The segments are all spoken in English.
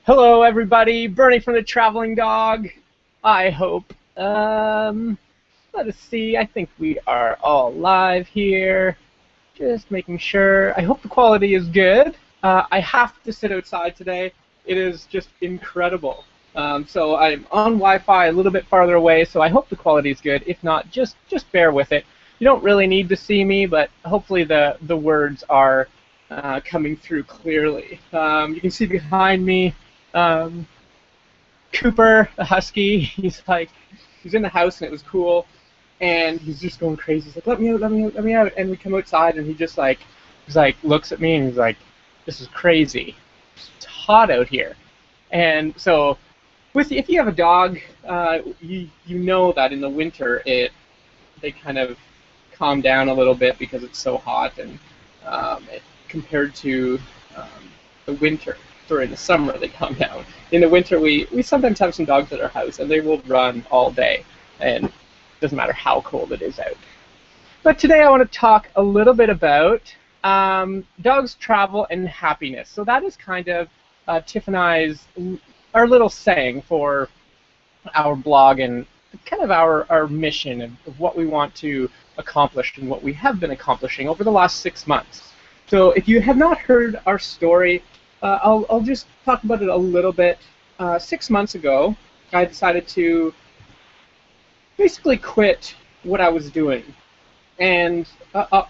Hello, everybody. Bernie from the Traveling Dog. I hope. Let us see. I think we are all live here. Just making sure. I hope the quality is good. I have to sit outside today. It is just incredible. So I'm on Wi-Fi a little bit farther away, so I hope the quality is good. If not, just bear with it. You don't really need to see me, but hopefully the words are coming through clearly. You can see behind me um, Cooper, the husky. He's in the house and it was cool, and he's just going crazy. He's like, let me out, let me out, let me out. And we come outside and he's like looks at me and he's like, this is crazy. It's hot out here. And so if you have a dog, you know that in the winter they kind of calm down a little bit because it's so hot, and compared to the winter. During the summer they calm down. In the winter we sometimes have some dogs at our house and they will run all day, and it doesn't matter how cold it is out. But today I want to talk a little bit about dogs, travel, and happiness. So that is kind of Tiff and I's, our little saying for our blog, and kind of our mission of what we want to accomplish and what we have been accomplishing over the last 6 months. So if you have not heard our story, I'll just talk about it a little bit. 6 months ago, I decided to basically quit what I was doing. And a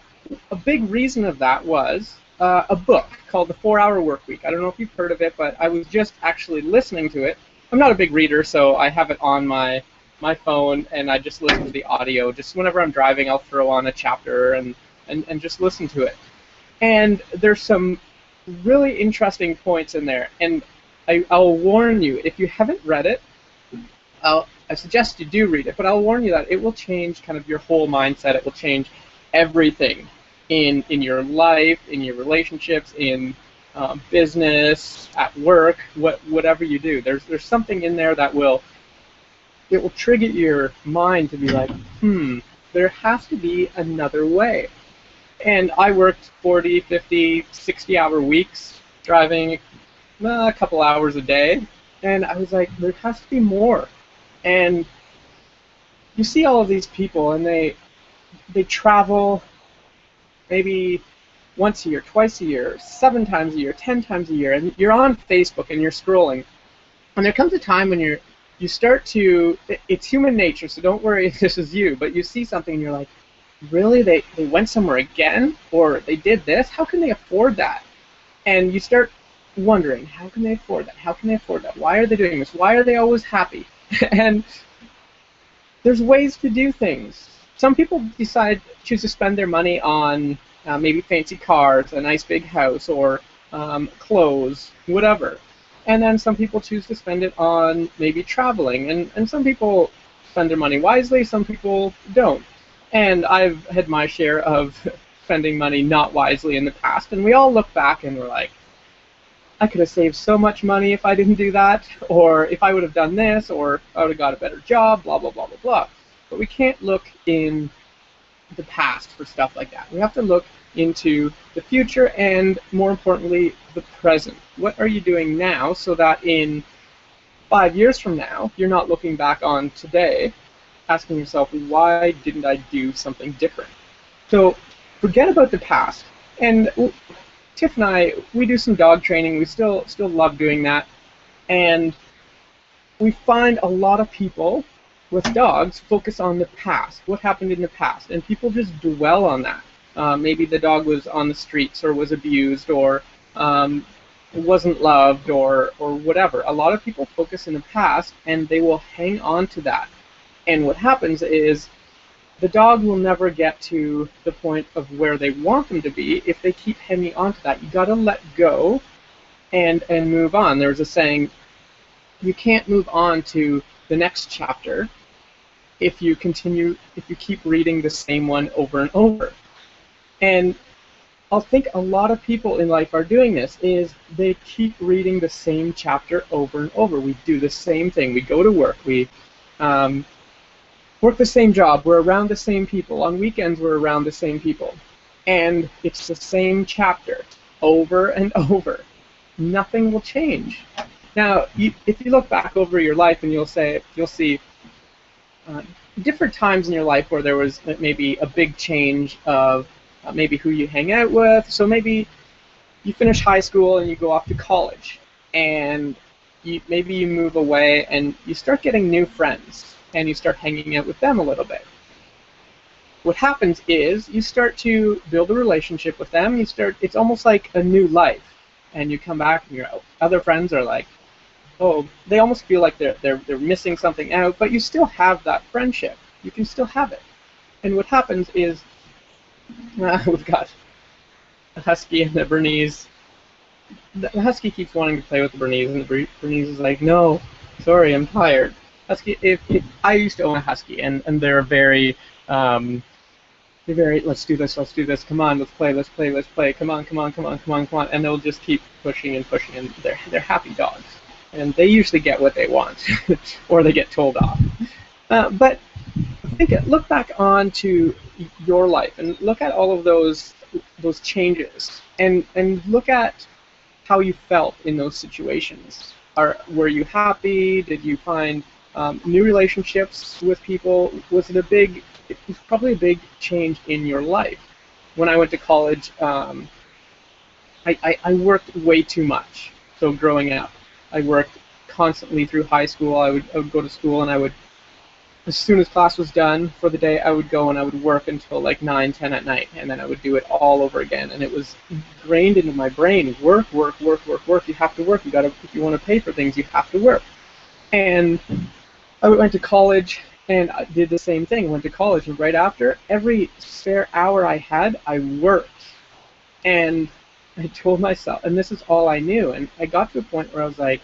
big reason of that was a book called The 4-Hour Workweek. I don't know if you've heard of it, but I was just actually listening to it. I'm not a big reader, so I have it on my phone, and I just listen to the audio. Just whenever I'm driving, I'll throw on a chapter and just listen to it. And there's some really interesting points in there, and I'll warn you, if you haven't read it, I suggest you do read it, but I'll warn you that it will change kind of your whole mindset. It will change everything in your life, in your relationships, in business, at work, whatever you do. There's something in there that will trigger your mind to be like, there has to be another way. And I worked 40, 50, 60-hour weeks, driving a couple hours a day, and I was like, there has to be more. And you see all of these people, and they travel maybe once a year, twice a year, 7 times a year, 10 times a year, and you're on Facebook and you're scrolling, and there comes a time when you start to, it's human nature, so don't worry if this is you, but you see something and you're like, really, they went somewhere again, or they did this? How can they afford that? And you start wondering, how can they afford that? How can they afford that? Why are they doing this? Why are they always happy? And there's ways to do things. Some people choose to spend their money on maybe fancy cars, a nice big house, or clothes, whatever. And then some people choose to spend it on maybe traveling. And some people spend their money wisely, some people don't. And I've had my share of spending money not wisely in the past, and we all look back and we're like, I could have saved so much money if I didn't do that, or if I would have done this, or I would have got a better job, blah, blah, blah, blah, blah. But we can't look in the past for stuff like that. We have to look into the future and, more importantly, the present. What are you doing now so that in 5 years from now, you're not looking back on today asking yourself, why didn't I do something different? So forget about the past. And Tiff and I, we do some dog training. We still love doing that. And we find a lot of people with dogs focus on the past, what happened in the past. And people just dwell on that. Maybe the dog was on the streets or was abused or wasn't loved or whatever. A lot of people focus in the past and they will hang on to that. And what happens is the dog will never get to the point of where they want them to be if they keep hanging on to that. You got to let go and move on. There's a saying, you can't move on to the next chapter if you keep reading the same one over and over. And I think a lot of people in life are doing this, is they keep reading the same chapter over and over. We do the same thing. We go to work. We work the same job, we're around the same people, on weekends we're around the same people, and it's the same chapter over and over. Nothing will change. Now, if you look back over your life, and you'll see uh, different times in your life where there was maybe a big change of maybe who you hang out with. So maybe you finish high school and you go off to college, and maybe you move away and you start getting new friends, and you start hanging out with them a little bit. What happens is you start to build a relationship with them. It's almost like a new life, and you come back and your other friends are like, oh, they almost feel like they're missing something out, but you still have that friendship. You can still have it. And what happens is we've got a husky and a Bernese. The husky keeps wanting to play with the Bernese, and the Bernese is like, no, sorry, I'm tired. Husky, if I used to own a husky, and they're very, let's do this, come on, let's play, come on, come on, come on, come on, come on, and they'll just keep pushing and pushing, and they're happy dogs, and they usually get what they want, or they get told off. But look back onto your life and look at all of those changes, and look at how you felt in those situations. Were you happy? Did you find new relationships with people? It was probably a big change in your life. When I went to college, I worked way too much. So growing up, I worked constantly through high school. I would go to school, and as soon as class was done for the day, I would go and I would work until like 9, 10 at night, and then I would do it all over again. And it was ingrained into my brain: work, work, work, work, work. You have to work. If you want to pay for things, you have to work. And I went to college, and I did the same thing. Went to college, and right after, every spare hour I had, I worked. And I told myself, and this is all I knew, and I got to a point where I was like,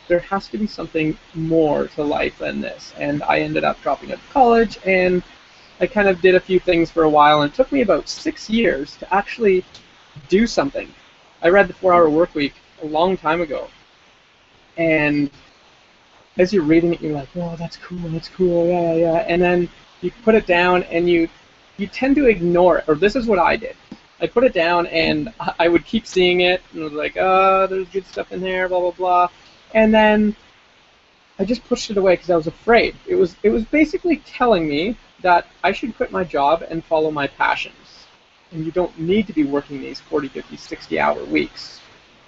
there has to be something more to life than this. And I ended up dropping out of college, and I kind of did a few things for a while, and it took me about 6 years to actually do something. I read The 4-Hour Workweek a long time ago, and as you're reading it, you're like, oh, that's cool, yeah, yeah. And then you put it down, and you tend to ignore it, or this is what I did. I put it down, and I would keep seeing it, and I was like, oh, there's good stuff in there, blah, blah, blah. And then I just pushed it away because I was afraid. It was basically telling me that I should quit my job and follow my passions. And you don't need to be working these 40, 50, 60-hour weeks.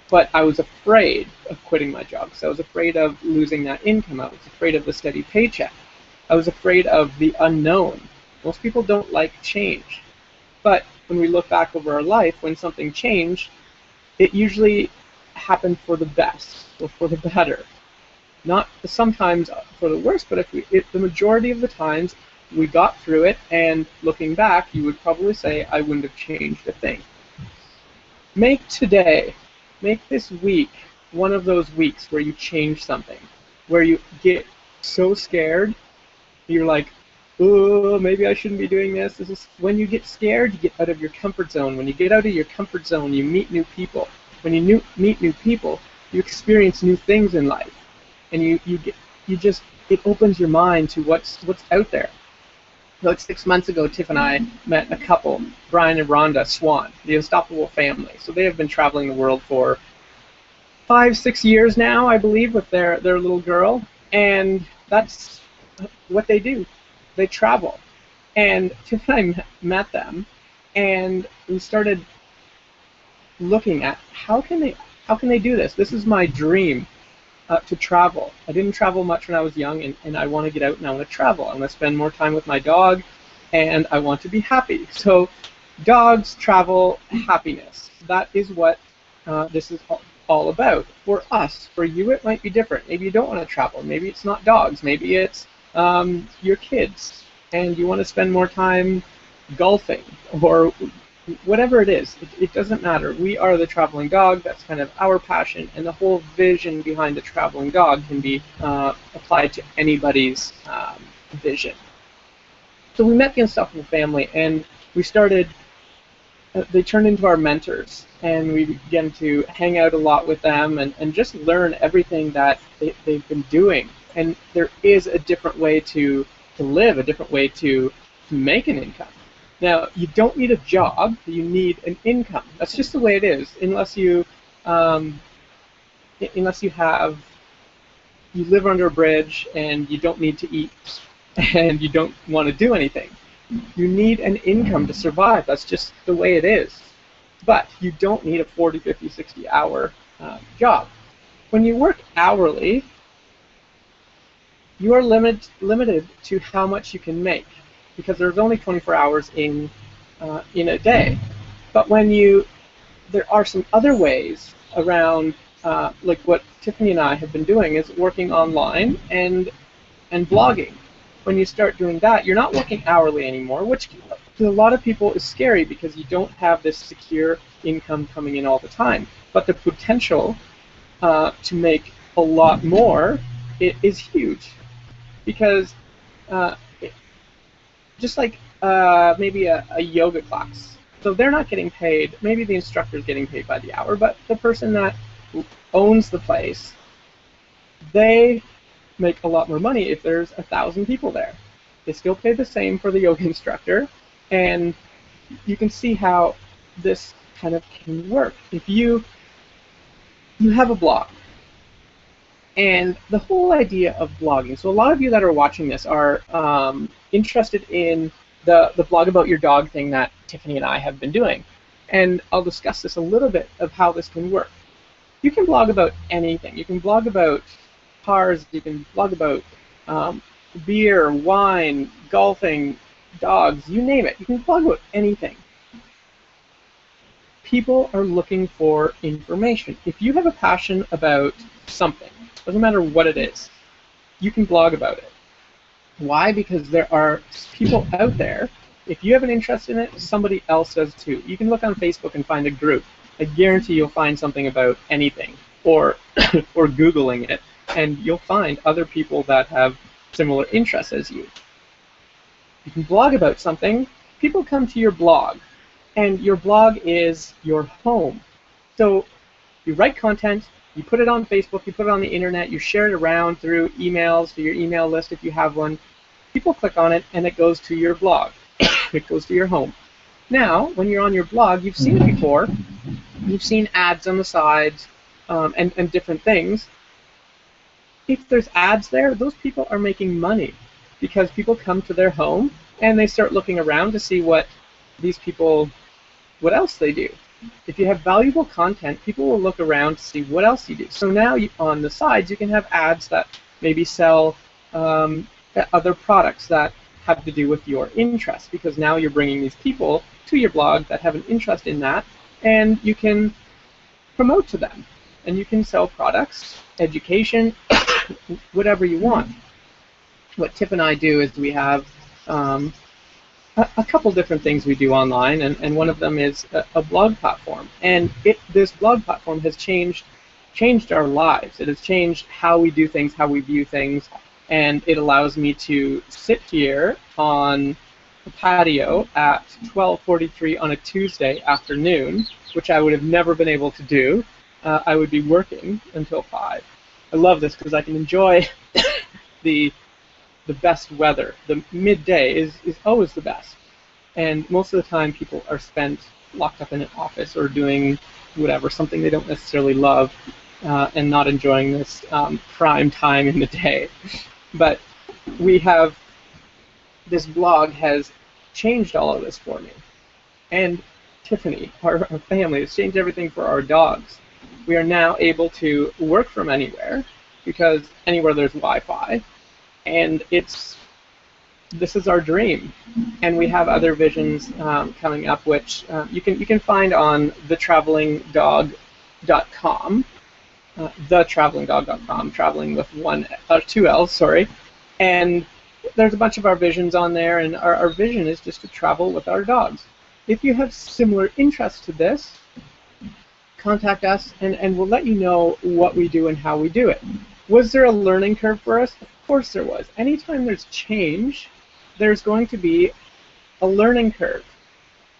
But I was afraid of quitting my job because I was afraid of losing that income. I was afraid of the steady paycheck. I was afraid of the unknown. Most people don't like change. But when we look back over our life, when something changed, it usually happened for the best or for the better. Not sometimes for the worst, but if the majority of the times we got through it, and looking back, you would probably say, I wouldn't have changed a thing. Make this week one of those weeks where you change something, where you get so scared, you're like, oh, maybe I shouldn't be doing this. When you get scared, you get out of your comfort zone. When you get out of your comfort zone, you meet new people. When you meet new people, you experience new things in life, and it opens your mind to what's out there. Like 6 months ago, Tiff and I met a couple, Brian and Rhonda Swan, the Unstoppable family. So they have been traveling the world for 5, 6 years now, I believe, with their little girl, and that's what they do. They travel. And Tiff and I met them, and we started looking at how can they do this? This is my dream, to travel. I didn't travel much when I was young, and I want to get out and I want to travel. I want to spend more time with my dog, and I want to be happy. So dogs, travel, happiness. That is what this is all about. For us, for you, it might be different. Maybe you don't want to travel. Maybe it's not dogs. Maybe it's your kids, and you want to spend more time golfing, or whatever it is. It doesn't matter. We are the traveling dog. That's kind of our passion, and the whole vision behind the traveling dog can be applied to anybody's vision. So we met the Unstoppable family, and we started. They turned into our mentors, and we began to hang out a lot with them, and just learn everything that they've been doing. And there is a different way to live, a different way to make an income. Now, you don't need a job, you need an income. That's just the way it is, unless you unless you live under a bridge and you don't need to eat and you don't want to do anything. You need an income to survive. That's just the way it is. But you don't need a 40, 50, 60-hour job. When you work hourly, you are limited to how much you can make because there's only 24 hours in a day. But there are some other ways around, like what Tiffany and I have been doing, is working online and blogging. When you start doing that, you're not working hourly anymore, which to a lot of people is scary because you don't have this secure income coming in all the time. But the potential to make a lot more is huge because just like maybe a yoga class. So they're not getting paid, maybe the instructor's getting paid by the hour, but the person that owns the place, they make a lot more money if there's 1,000 people there. They still pay the same for the yoga instructor, and you can see how this kind of can work. If you have a blog, and the whole idea of blogging, so a lot of you that are watching this are interested in the blog about your dog thing that Tiffany and I have been doing. And I'll discuss this a little bit of how this can work. You can blog about anything. You can blog about cars, you can blog about beer, wine, golfing, dogs, you name it. You can blog about anything. People are looking for information. If you have a passion about something, doesn't matter what it is, you can blog about it. Why? Because there are people out there, if you have an interest in it, somebody else does too. You can look on Facebook and find a group. I guarantee you'll find something about anything, or or Googling it, and you'll find other people that have similar interests as you. You can blog about something, people come to your blog, and your blog is your home. So you write content, you put it on Facebook, you put it on the internet, you share it around through emails, to your email list if you have one. People click on it and it goes to your blog. It goes to your home. Now, when you're on your blog, you've seen it before. You've seen ads on the sides and different things. If there's ads there, those people are making money because people come to their home and they start looking around to see what else they do. If you have valuable content, people will look around to see what else you do. So now on the sides, you can have ads that maybe sell other products that have to do with your interest, because now you're bringing these people to your blog that have an interest in that, and you can promote to them. And you can sell products, education, whatever you want. What Tiff and I do is we have a couple different things we do online, and one of them is a blog platform. And this blog platform has changed our lives. It has changed how we do things, how we view things, and it allows me to sit here on the patio at 12:43 on a Tuesday afternoon, which I would have never been able to do. I would be working until 5. I love this because I can enjoy the best weather. The midday is always the best. And most of the time people are spent locked up in an office or doing whatever, something they don't necessarily love, and not enjoying this prime time in the day. But this blog has changed all of this for me. And Tiffany, our family, has changed everything for our dogs. We are now able to work from anywhere, because anywhere there's Wi-Fi, and this is our dream. And we have other visions coming up, which you can find on thetravelinggdog.com, thetravelinggdog.com, traveling with 2 L's, sorry. And there's a bunch of our visions on there, and our vision is just to travel with our dogs. If you have similar interests to this, contact us, and we'll let you know what we do and how we do it. Was there a learning curve for us? Of course there was. Anytime there's change, there's going to be a learning curve.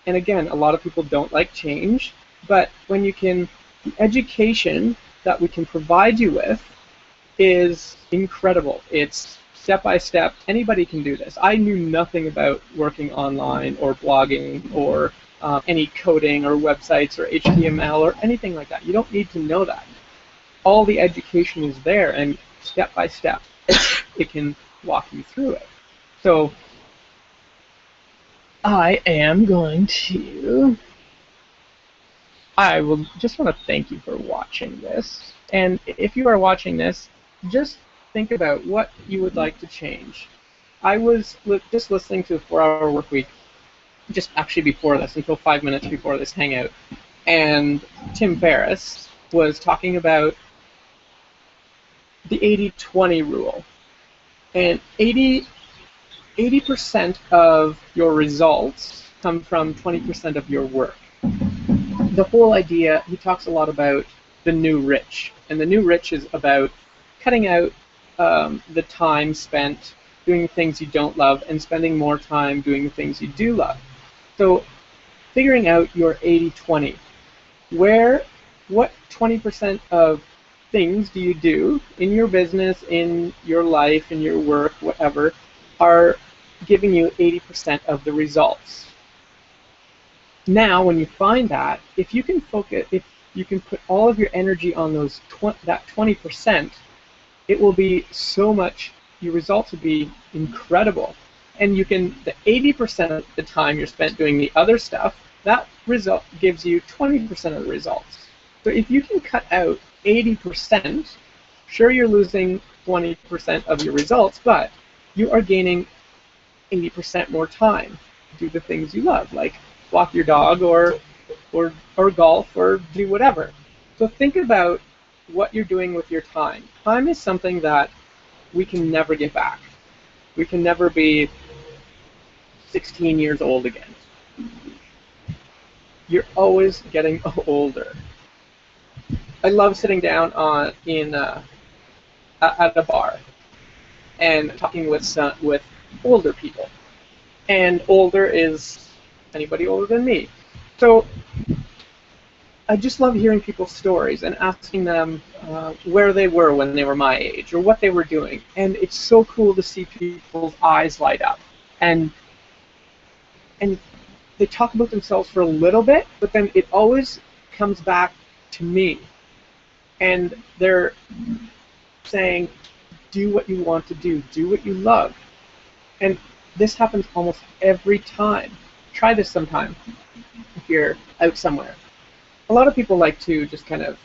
And again, a lot of people don't like change, but when the education that we can provide you with is incredible. It's step by step. Anybody can do this. I knew nothing about working online or blogging or any coding or websites or HTML or anything like that. You don't need to know that. all the education is there, and step by step, it can walk you through it. So I am going to. I will just want to thank you for watching this. And if you are watching this, just think about what you would like to change. I was just listening to a 4-Hour Workweek just actually before this, until 5 minutes before this hangout, and Tim Ferriss was talking about the 80-20 rule. And 80% of your results come from 20% of your work. The whole idea, he talks a lot about the new rich. And the new rich is about cutting out the time spent doing things you don't love and spending more time doing the things you do love. So figuring out your 80-20. What 20% of things do you do in your business, in your life, in your work, whatever, are giving you 80% of the results? Now, when you find that, if you can focus, if you can put all of your energy on those that 20%, it will be so much. Your results will be incredible, and you can the 80% of the time you're spent doing the other stuff, that result gives you 20% of the results. So if you can cut out 80%, sure you're losing 20% of your results, but you are gaining 80% more time to do the things you love, like walk your dog or golf or do whatever. So think about what you're doing with your time. Time is something that we can never get back. We can never be 16 years old again. You're always getting older. I love sitting down at a bar and talking with older people. And older is anybody older than me. So I just love hearing people's stories and asking them where they were when they were my age or what they were doing. And it's so cool to see people's eyes light up. And they talk about themselves for a little bit, but then it always comes back to me. And they're saying, do what you want to do what you love. And this happens almost every time. Try this sometime if you're out somewhere. A lot of people like to just kind of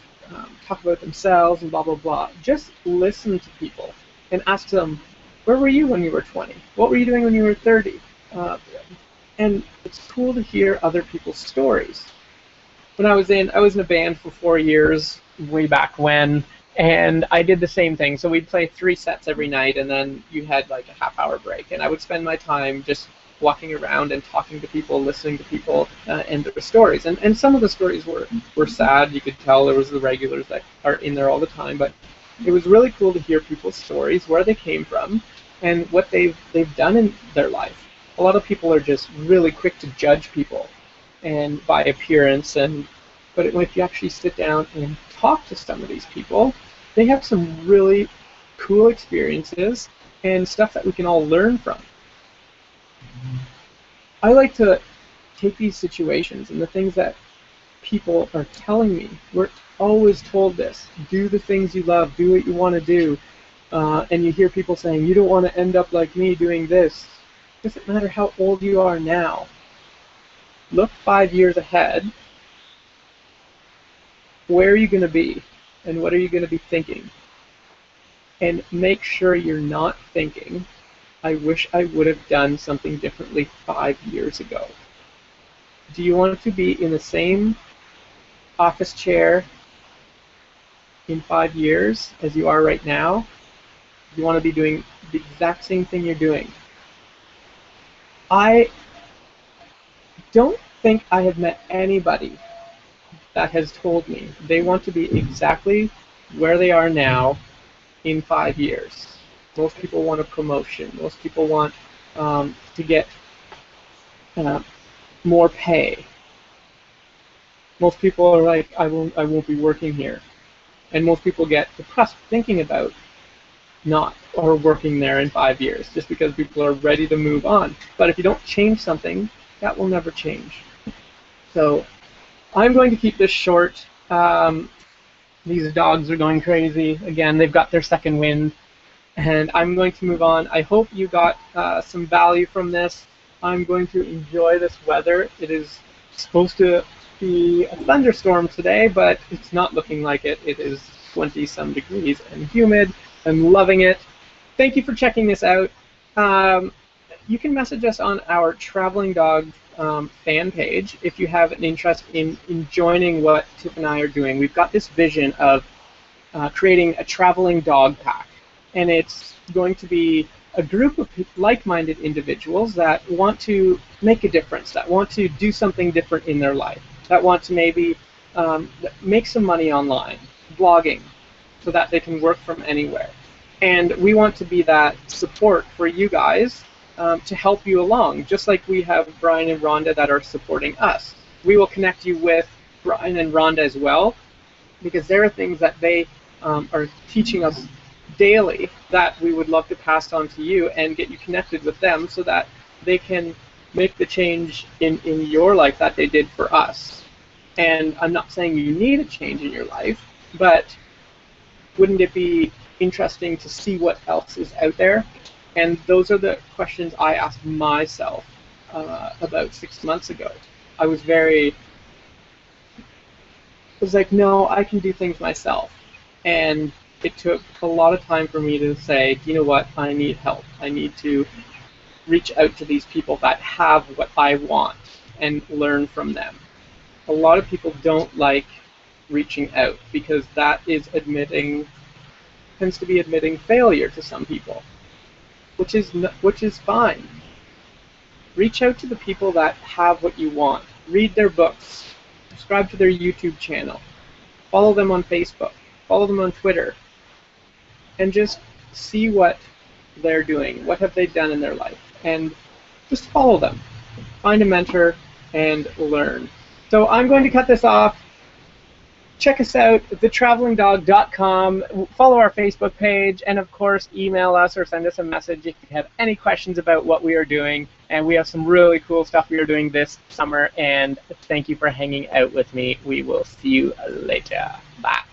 talk about themselves and blah, blah, blah. Just listen to people and ask them, where were you when you were 20? What were you doing when you were 30? And it's cool to hear other people's stories. When I was in a band for 4 years, way back when, and I did the same thing. So we'd play 3 sets every night, and then you had like a half-hour break. And I would spend my time just walking around and talking to people, listening to people, and their stories. And some of the stories were sad. You could tell there was the regulars that are in there all the time. But it was really cool to hear people's stories, where they came from, and what they've done in their life. A lot of people are just really quick to judge people and by appearance, but if you actually sit down and talk to some of these people, they have some really cool experiences and stuff that we can all learn from. I like to take these situations and the things that people are telling me. We're always told this: do the things you love, do what you want to do, and you hear people saying, you don't want to end up like me doing this. It doesn't matter how old you are now. Look 5 years ahead. Where are you going to be? And what are you going to be thinking? And make sure you're not thinking, I wish I would have done something differently 5 years ago. Do you want to be in the same office chair in 5 years as you are right now? You want to be doing the exact same thing you're doing. I don't think I have met anybody that has told me they want to be exactly where they are now in 5 years. Most people want a promotion. Most people want to get more pay. Most people are like, I won't be working here. And most people get depressed thinking about not or working there in 5 years, just because people are ready to move on. But if you don't change something, that will never change. So I'm going to keep this short. These dogs are going crazy. Again, they've got their second wind. And I'm going to move on. I hope you got some value from this. I'm going to enjoy this weather. It is supposed to be a thunderstorm today, but it's not looking like it. It is 20-some degrees and humid. I'm loving it. Thank you for checking this out. You can message us on our Traveling Dog fan page if you have an interest in joining what Tiff and I are doing. We've got this vision of creating a traveling dog pack. And it's going to be a group of like-minded individuals that want to make a difference, that want to do something different in their life, that want to maybe make some money online, blogging, so that they can work from anywhere. And we want to be that support for you guys to help you along, just like we have Brian and Rhonda that are supporting us. We will connect you with Brian and Rhonda as well, because there are things that they are teaching us daily that we would love to pass on to you and get you connected with them so that they can make the change in your life that they did for us. And I'm not saying you need a change in your life, but wouldn't it be interesting to see what else is out there? And those are the questions I asked myself about 6 months ago. I was like, no, I can do things myself. And it took a lot of time for me to say, you know what, I need help. I need to reach out to these people that have what I want and learn from them. A lot of people don't like reaching out because that is tends to be admitting failure to some people, which is fine. Reach out to the people that have what you want. Read their books. Subscribe to their YouTube channel. Follow them on Facebook. Follow them on Twitter. And just see what they're doing. What have they done in their life? And just follow them. Find a mentor and learn. So I'm going to cut this off. Check us out at thetravelingdog.com. Follow our Facebook page, and of course, email us or send us a message if you have any questions about what we are doing. And we have some really cool stuff we are doing this summer. And thank you for hanging out with me. We will see you later. Bye.